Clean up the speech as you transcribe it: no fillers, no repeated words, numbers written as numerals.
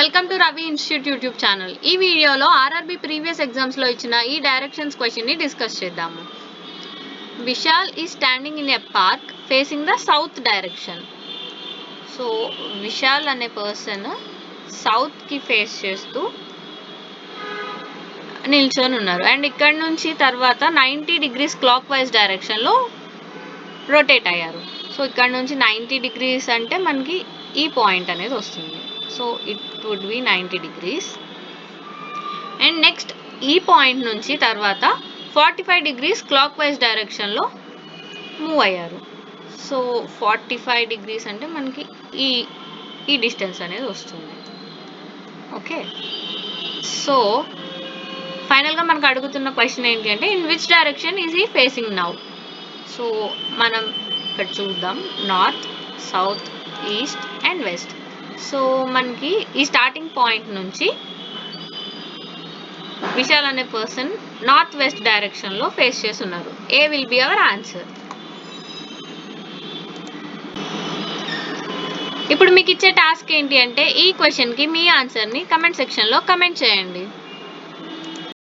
Welcome to Ravi institute YouTube channel. ఈ వీడియోలో RRB previous ఎగ్జామ్స్లో ఇచ్చిన ఈ డైరెక్షన్స్ క్వశ్చన్ని డిస్కస్ చేద్దాము. విశాల్ ఈ standing in a park facing the south direction. So Vishal అనే పర్సన్ సౌత్కి ఫేస్ చేస్తూ నిల్చొని ఉన్నారు అండ్ ఇక్కడ నుంచి తర్వాత 90 degrees క్లాక్ వైజ్ డైరెక్షన్లో రొటేట్ అయ్యారు. సో ఇక్కడ నుంచి 90 degrees అంటే మనకి ఈ పాయింట్ అనేది వస్తుంది. So it would be 90 degrees and next ఈ పాయింట్ నుంచి తర్వాత 45 degrees క్లాక్ వైజ్ డైరెక్షన్లో మూవ్ అయ్యారు. సో 45 degrees అంటే మనకి ఈ డిస్టెన్స్ అనేది వస్తుంది. ఓకే, సో ఫైనల్గా మనకు అడుగుతున్న క్వశ్చన్ ఏంటి అంటే in which direction is he facing now. So మనం ఇక్కడ చూద్దాం, north, south, east and west. So మనకి ఈ స్టార్టింగ్ పాయింట్ నుంచి విశాల్ అనే పర్సన్ నార్త్ వెస్ట్ డైరెక్షన్లో ఫేస్ చేస్తున్నారు. ఏ విల్ బి అవర్ ఆన్సర్. ఇప్పుడు మీకు ఇచ్చే టాస్క్ ఏంటి అంటే ఈ క్వశ్చన్కి మీ ఆన్సర్ని కమెంట్ సెక్షన్లో కమెంట్ చేయండి.